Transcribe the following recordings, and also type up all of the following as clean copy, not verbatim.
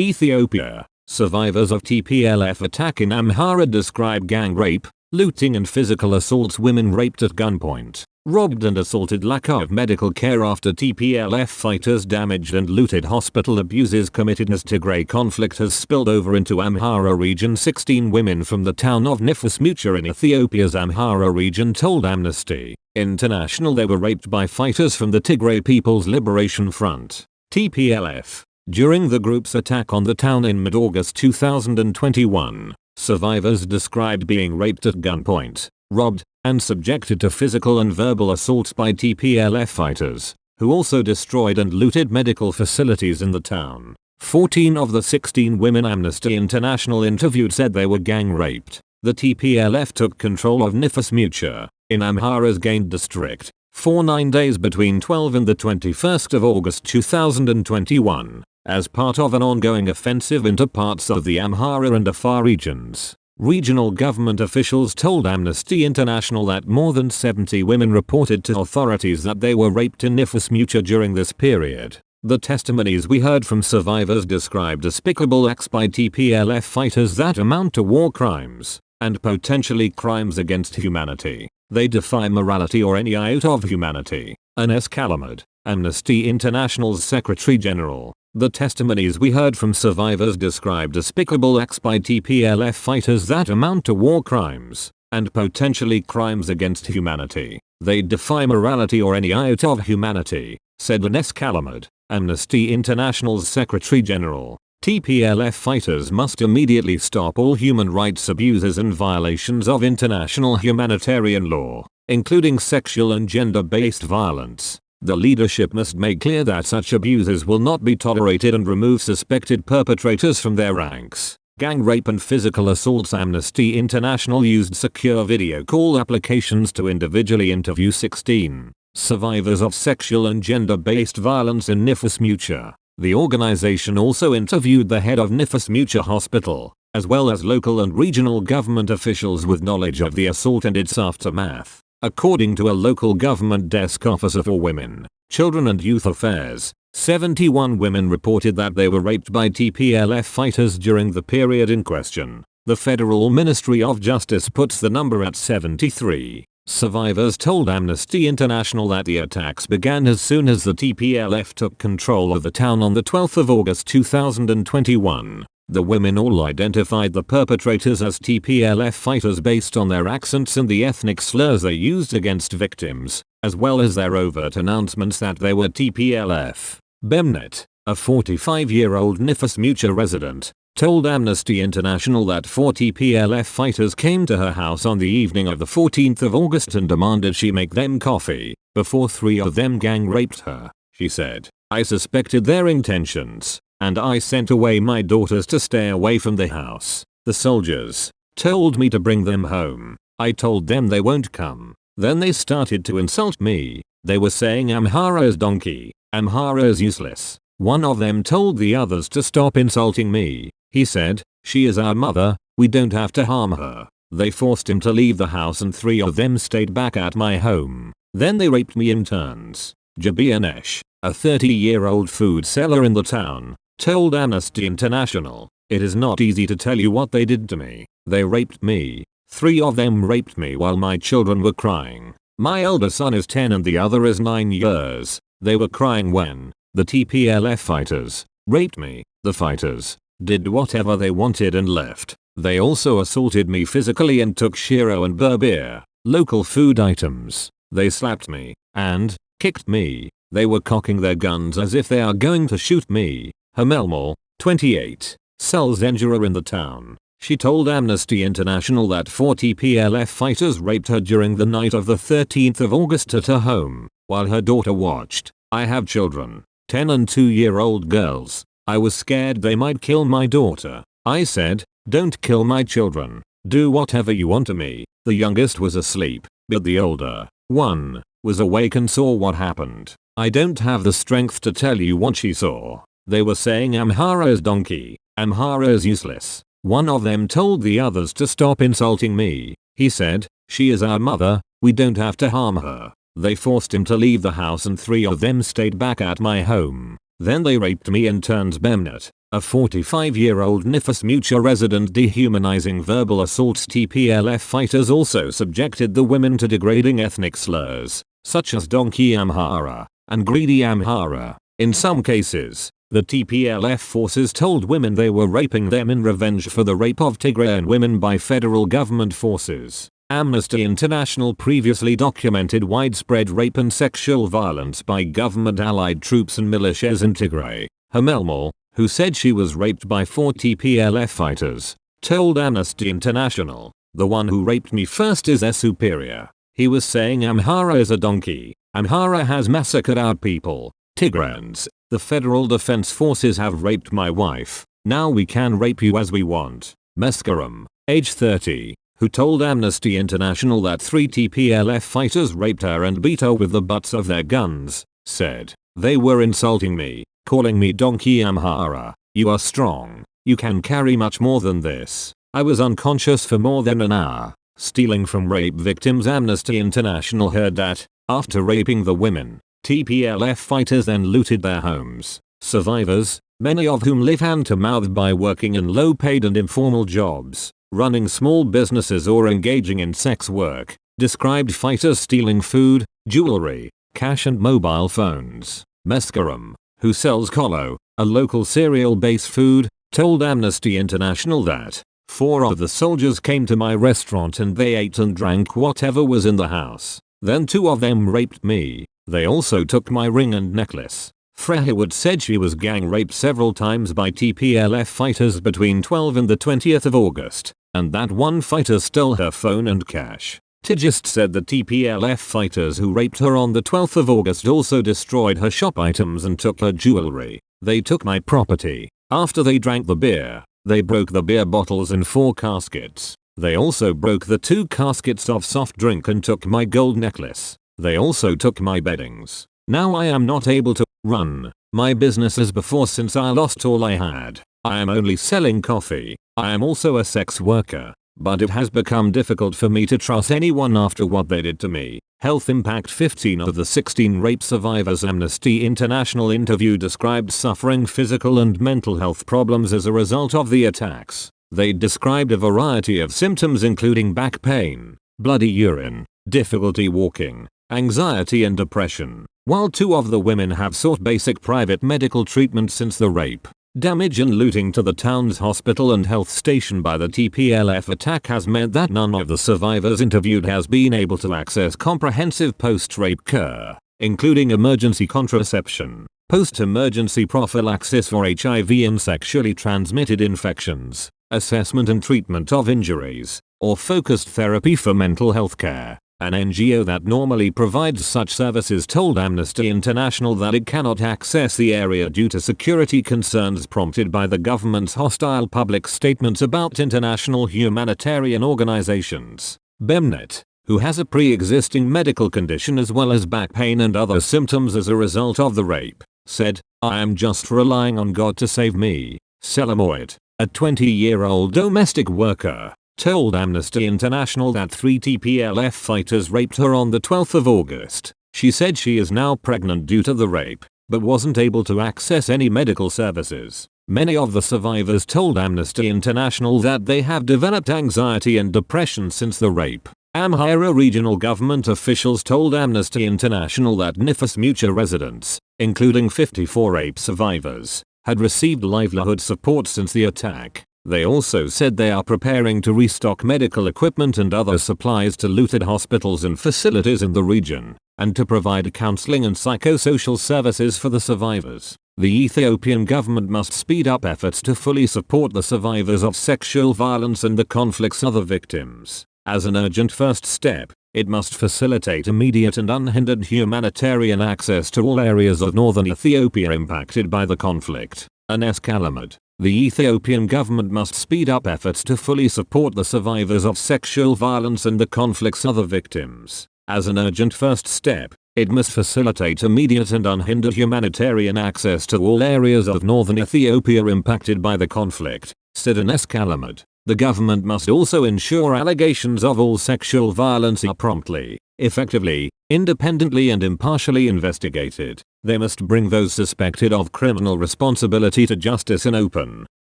Ethiopia. Survivors of TPLF attack in Amhara describe gang rape, looting and physical assaults. Women raped at gunpoint, robbed and assaulted. Lack of medical care after TPLF fighters damaged and looted hospital. Abuses committed as Tigray conflict has spilled over into Amhara region. 16 women from the town of Nifas Mewcha in Ethiopia's Amhara region told Amnesty International they were raped by fighters from the Tigray People's Liberation Front (TPLF). During the group's attack on the town in mid-August 2021, survivors described being raped at gunpoint, robbed, and subjected to physical and verbal assaults by TPLF fighters, who also destroyed and looted medical facilities in the town. 14 of the 16 women Amnesty International interviewed said they were gang raped. The TPLF took control of Nifas Mewcha, in Amhara's Gain district, for 9 days between 12 and the 21st of August 2021. As part of an ongoing offensive into parts of the Amhara and Afar regions. Regional government officials told Amnesty International that more than 70 women reported to authorities that they were raped in Nifas Mewcha during this period. The testimonies we heard from survivors describe despicable acts by TPLF fighters that amount to war crimes and potentially crimes against humanity. They defy morality or any iota of humanity. Anes Kalamad, Amnesty International's Secretary General. The testimonies we heard from survivors describe despicable acts by TPLF fighters that amount to war crimes and potentially crimes against humanity. They defy morality or any iota of humanity, said Anes Kalamad, Amnesty International's Secretary General. TPLF fighters must immediately stop all human rights abuses and violations of international humanitarian law, including sexual and gender-based violence. The leadership must make clear that such abuses will not be tolerated and remove suspected perpetrators from their ranks. Gang rape and physical assaults. Amnesty International used secure video call applications to individually interview 16 survivors of sexual and gender-based violence in Nifas Mewcha. The organization also interviewed the head of Nifas Mewcha Hospital, as well as local and regional government officials with knowledge of the assault and its aftermath. According to a local government desk officer for Women, Children and Youth Affairs, 71 women reported that they were raped by TPLF fighters during the period in question. The Federal Ministry of Justice puts the number at 73. Survivors told Amnesty International that the attacks began as soon as the TPLF took control of the town on the 12th of August 2021. The women all identified the perpetrators as TPLF fighters based on their accents and the ethnic slurs they used against victims, as well as their overt announcements that they were TPLF. Bemnet, a 45-year-old Nifas Mewcha resident, told Amnesty International that 4 TPLF fighters came to her house on the evening of the 14th of August and demanded she make them coffee, before 3 of them gang raped her. She said, "I suspected their intentions, and I sent away my daughters to stay away from the house. The soldiers told me to bring them home. I told them they won't come. Then they started to insult me. They were saying Amhara is donkey, Amhara is useless. One of them told the others to stop insulting me. He said, she is our mother, we don't have to harm her. They forced him to leave the house and 3 of them stayed back at my home. Then they raped me in turns." Jabianesh, a 30-year-old food seller in the town, told Amnesty International, "It is not easy to tell you what they did to me. They raped me. 3 of them raped me while my children were crying. My elder son is 10 and the other is 9 years. They were crying when the TPLF fighters raped me. The fighters did whatever they wanted and left. They also assaulted me physically and took shiro and berbere, local food items. They slapped me and kicked me. They were cocking their guns as if they are going to shoot me." Hamelmore, 28, sells Enjura in the town. She told Amnesty International that 4 TPLF fighters raped her during the night of the 13th of August at her home, while her daughter watched. "I have children, 10 and 2-year-old girls. I was scared they might kill my daughter. I said, don't kill my children. Do whatever you want to me." The youngest was asleep, but the older one was awake and saw what happened. "I don't have the strength to tell you what she saw. They were saying Amhara is donkey, Amhara is useless. One of them told the others to stop insulting me. He said, she is our mother, we don't have to harm her. They forced him to leave the house and 3 of them stayed back at my home. Then they raped me in turns." Bemnet, A 45-year-old Nifas Mewcha resident dehumanizing verbal assaults. TPLF fighters also subjected the women to degrading ethnic slurs, such as donkey Amhara and greedy Amhara. In some cases, the TPLF forces told women they were raping them in revenge for the rape of Tigrayan women by federal government forces. Amnesty International previously documented widespread rape and sexual violence by government-allied troops and militias in Tigray. Hamelmore, who said she was raped by 4 TPLF fighters, told Amnesty International, "The one who raped me first is their superior. He was saying Amhara is a donkey. Amhara has massacred our people, Tigrayans. The federal defense forces have raped my wife. Now we can rape you as we want." Meskaram, age 30, who told Amnesty International that 3 TPLF fighters raped her and beat her with the butts of their guns, said, "They were insulting me, calling me donkey Amhara. You are strong. You can carry much more than this. I was unconscious for more than an hour." Stealing from rape victims. Amnesty International heard that, after raping the women, TPLF fighters then looted their homes. Survivors, many of whom live hand-to-mouth by working in low-paid and informal jobs, running small businesses or engaging in sex work, described fighters stealing food, jewelry, cash and mobile phones. Meskaram, who sells kolo, a local cereal-based food, told Amnesty International that 4 of the soldiers came to my restaurant and they ate and drank whatever was in the house. Then 2 of them raped me. They also took my ring and necklace. Frehawood said she was gang raped several times by TPLF fighters between 12 and the 20th of August, and that 1 fighter stole her phone and cash. Tigist said the TPLF fighters who raped her on the 12th of August also destroyed her shop items and took her jewelry. "They took my property. After they drank the beer, they broke the beer bottles in 4 caskets. They also broke the 2 caskets of soft drink and took my gold necklace. They also took my beddings. Now I am not able to run my business as before since I lost all I had. I am only selling coffee. I am also a sex worker. But it has become difficult for me to trust anyone after what they did to me." Health impact. 15 of the 16 rape survivors Amnesty International interviewed described suffering physical and mental health problems as a result of the attacks. They described a variety of symptoms including back pain, bloody urine, difficulty walking, anxiety and depression, while 2 of the women have sought basic private medical treatment since the rape. Damage and looting to the town's hospital and health station by the TPLF attack has meant that none of the survivors interviewed has been able to access comprehensive post-rape care, including emergency contraception, post-emergency prophylaxis for HIV and sexually transmitted infections, assessment and treatment of injuries, or focused therapy for mental health care. An NGO that normally provides such services told Amnesty International that it cannot access the area due to security concerns prompted by the government's hostile public statements about international humanitarian organizations. Bemnet, who has a pre-existing medical condition as well as back pain and other symptoms as a result of the rape, said, "I am just relying on God to save me." Selamoit, a 20-year-old domestic worker, told Amnesty International that 3 TPLF fighters raped her on the 12th of August. She said she is now pregnant due to the rape, but wasn't able to access any medical services. Many of the survivors told Amnesty International that they have developed anxiety and depression since the rape. Amhara regional government officials told Amnesty International that Nifas Mewcha residents, including 54 rape survivors, had received livelihood support since the attack. They also said they are preparing to restock medical equipment and other supplies to looted hospitals and facilities in the region, and to provide counseling and psychosocial services for the survivors. The Ethiopian government must speed up efforts to fully support the survivors of sexual violence and the conflict's other victims. As an urgent first step, it must facilitate immediate and unhindered humanitarian access to all areas of northern Ethiopia impacted by the conflict. Anes Kalamad, the Ethiopian government must speed up efforts to fully support the survivors of sexual violence and the conflict's other victims. As an urgent first step, it must facilitate immediate and unhindered humanitarian access to all areas of northern Ethiopia impacted by the conflict, said Anes Kalamad. The government must also ensure allegations of all sexual violence are promptly, effectively, independently and impartially investigated. They must bring those suspected of criminal responsibility to justice in open,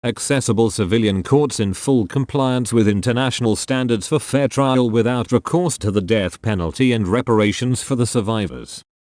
accessible civilian courts in full compliance with international standards for fair trial without recourse to the death penalty and reparations for the survivors.